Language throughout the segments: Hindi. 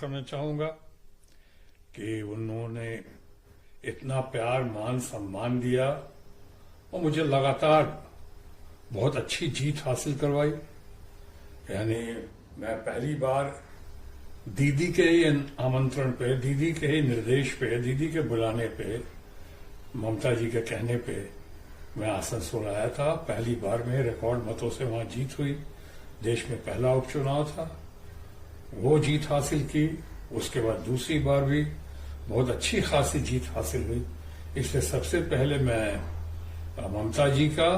करना चाहूंगा कि उन्होंने इतना प्यार मान सम्मान दिया और मुझे लगातार बहुत अच्छी जीत हासिल करवाई। यानी मैं पहली बार दीदी के ही आमंत्रण पे, दीदी के ही निर्देश पे, दीदी के बुलाने पे, ममता जी के कहने पे मैं आसनसोल आया था। पहली बार में रिकॉर्ड मतों से वहां जीत हुई। देश में पहला उपचुनाव था, वो जीत हासिल की। उसके बाद दूसरी बार भी बहुत अच्छी खासी जीत हासिल हुई। इसलिए सबसे पहले मैं ममता जी का,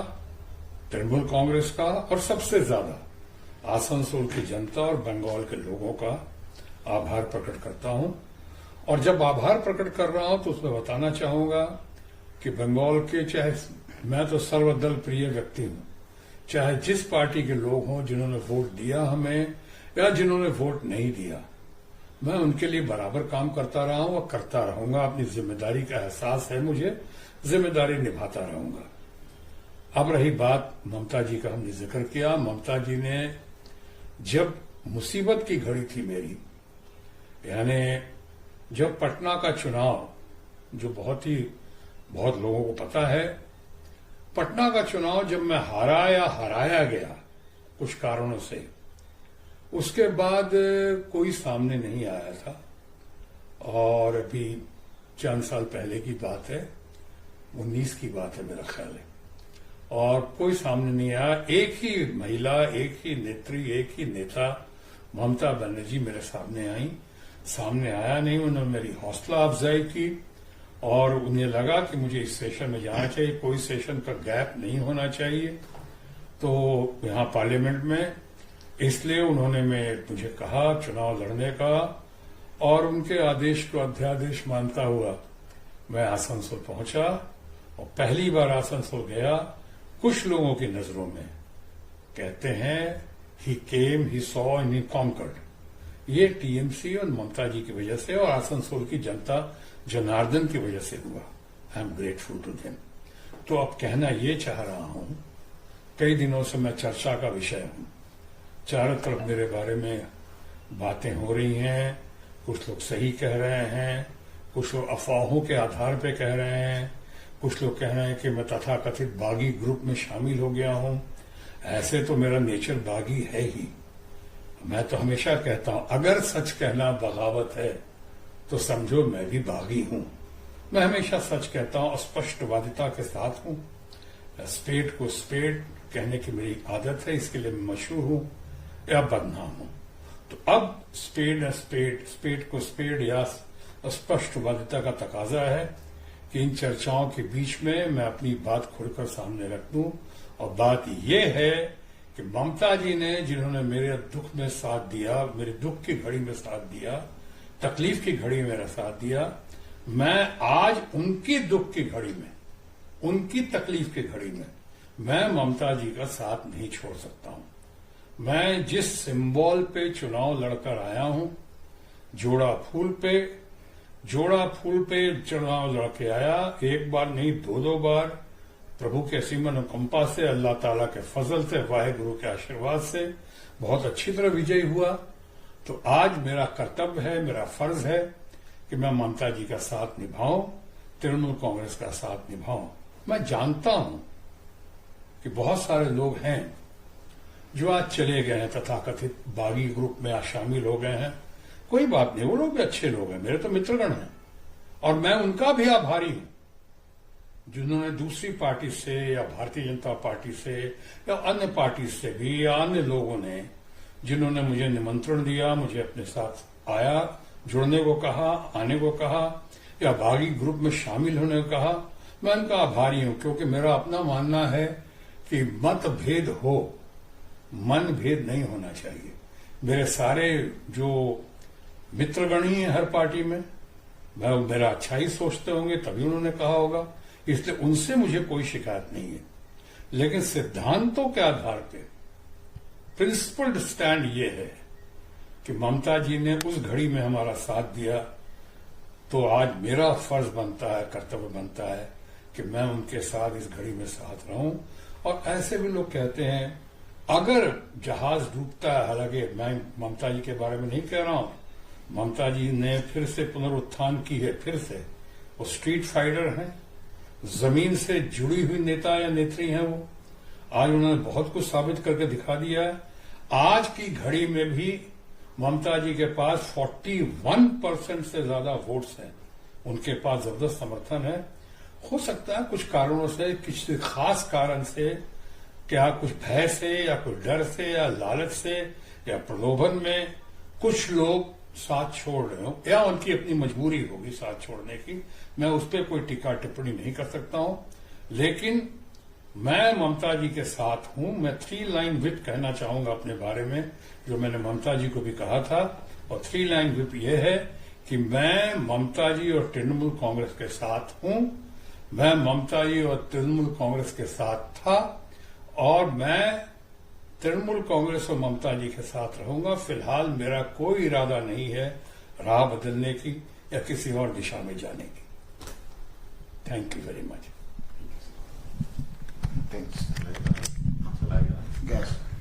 तृणमूल कांग्रेस का और सबसे ज्यादा आसनसोल की जनता और बंगाल के लोगों का आभार प्रकट करता हूं। और जब आभार प्रकट कर रहा हूं तो उसमें बताना चाहूंगा कि बंगाल के, चाहे मैं तो सर्वदल प्रिय व्यक्ति हूं, चाहे जिस पार्टी के लोग हों जिन्होंने वोट दिया हमें या जिन्होंने वोट नहीं दिया, मैं उनके लिए बराबर काम करता रहा हूं और करता रहूंगा। अपनी जिम्मेदारी का एहसास है मुझे, जिम्मेदारी निभाता रहूंगा। अब रही बात ममता जी का, हमने जिक्र किया। ममता जी ने जब मुसीबत की घड़ी थी मेरी, यानी जब पटना का चुनाव, जो बहुत लोगों को पता है, पटना का चुनाव जब मैं हारा या हराया गया कुछ कारणों से, उसके बाद कोई सामने नहीं आया था। और अभी चंद साल पहले की बात है, 19 की बात है मेरा ख्याल है, और कोई सामने नहीं आया। एक ही महिला, एक ही नेत्री, एक ही नेता ममता बनर्जी मेरे सामने आई। सामने आया नहीं, उन्होंने मेरी हौसला अफजाई की और उन्हें लगा कि मुझे इस सेशन में जाना चाहिए, कोई सेशन का गैप नहीं होना चाहिए। तो यहां पार्लियामेंट में इसलिए उन्होंने मुझे कहा चुनाव लड़ने का, और उनके आदेश को अध्यादेश मानता हुआ मैं आसनसोल पहुंचा और पहली बार आसनसोल गया। कुछ लोगों की नजरों में कहते हैं he came, he saw and he conquered. ये टीएमसी और ममता जी की वजह से और आसनसोल की जनता जनार्दन की वजह से हुआ। I am grateful to them. तो अब कहना ये चाह रहा हूं, कई दिनों से मैं चर्चा का विषय हूं, चारों तरफ मेरे बारे में बातें हो रही हैं। कुछ लोग सही कह रहे हैं, कुछ लोग अफवाहों के आधार पर कह रहे हैं, कुछ लोग कह रहे हैं कि मैं तथाकथित बागी ग्रुप में शामिल हो गया हूं। ऐसे तो मेरा नेचर बागी है ही। मैं तो हमेशा कहता हूं, अगर सच कहना बगावत है तो समझो मैं भी बागी हूं। मैं हमेशा सच कहता हूं, स्पष्टवादिता के साथ हूं। स्पेड को स्पेड कहने की मेरी आदत है, इसके लिए मैं मशहूर हूं या बदनाम हूं। तो अब स्पेड को स्पेड या स्पष्टवादिता का तकाजा है कि इन चर्चाओं के बीच में मैं अपनी बात खुलकर सामने रख दूं। और बात यह है कि ममता जी ने, जिन्होंने मेरे दुख में साथ दिया, मेरे दुख की घड़ी में साथ दिया, तकलीफ की घड़ी में मेरा साथ दिया, मैं आज उनकी दुख की घड़ी में, उनकी तकलीफ की घड़ी में मैं ममता जी का साथ नहीं छोड़ सकता हूं। मैं जिस सिंबल पे चुनाव लड़कर आया हूं, जोड़ा फूल पे चुनाव लड़के आया, एक बार नहीं दो बार, प्रभु के असीम अनुकंपा से, अल्लाह ताला के फजल से, वाहिगुरु के आशीर्वाद से बहुत अच्छी तरह विजयी हुआ। तो आज मेरा कर्तव्य है, मेरा फर्ज है कि मैं ममता जी का साथ निभाऊं, तृणमूल कांग्रेस का साथ निभाऊं। मैं जानता हूं कि बहुत सारे लोग हैं जो आज चले गए हैं, तथाकथित बागी ग्रुप में आज शामिल हो गए हैं। कोई बात नहीं, वो लोग भी अच्छे लोग हैं, मेरे तो मित्रगण हैं, और मैं उनका भी आभारी हूं जिन्होंने दूसरी पार्टी से या भारतीय जनता पार्टी से या अन्य पार्टी से भी, या अन्य लोगों ने जिन्होंने मुझे निमंत्रण दिया, मुझे अपने साथ आया, जुड़ने को कहा, आने को कहा, या बागी ग्रुप में शामिल होने को कहा। मैं उनका आभारी हूं, क्योंकि मेरा अपना मानना है कि मतभेद हो, मन भेद नहीं होना चाहिए। मेरे सारे जो मित्रगण ही हैं हर पार्टी में, मैं मेरा अच्छा ही सोचते होंगे, तभी उन्होंने कहा होगा, इसलिए उनसे मुझे कोई शिकायत नहीं है। लेकिन सिद्धांतों के आधार पर प्रिंसिपल्ड स्टैंड ये है कि ममता जी ने उस घड़ी में हमारा साथ दिया, तो आज मेरा फर्ज बनता है, कर्तव्य बनता है कि मैं उनके साथ इस घड़ी में साथ रहूं। और ऐसे भी लोग कहते हैं, अगर जहाज डूबता है, हालांकि मैं ममता जी के बारे में नहीं कह रहा हूं, ममता जी ने फिर से पुनरुत्थान की है। फिर से वो स्ट्रीट फाइटर हैं, जमीन से जुड़ी हुई नेता या नेत्री हैं। वो आज उन्होंने बहुत कुछ साबित करके दिखा दिया है। आज की घड़ी में भी ममता जी के पास 41% से ज्यादा वोट्स हैं। उनके पास जबरदस्त समर्थन है। हो सकता है कुछ कारणों से, किसी खास कारण से, क्या कुछ भय से या कुछ डर से या लालच से या प्रलोभन में कुछ लोग साथ छोड़ रहे हो, या उनकी अपनी मजबूरी होगी साथ छोड़ने की। मैं उस पर कोई टीका टिप्पणी नहीं कर सकता हूं, लेकिन मैं ममता जी के साथ हूं। मैं 3 लाइन व्हिप कहना चाहूंगा अपने बारे में, जो मैंने ममता जी को भी कहा था। और 3 लाइन व्हिप यह है कि मैं ममता जी और तृणमूल कांग्रेस के साथ हूं, मैं ममता जी और तृणमूल कांग्रेस के साथ था, और मैं तृणमूल कांग्रेस और ममता जी के साथ रहूंगा। फिलहाल मेरा कोई इरादा नहीं है राह बदलने की या किसी और दिशा में जाने की। Thank you very much. Thanks. Gotcha.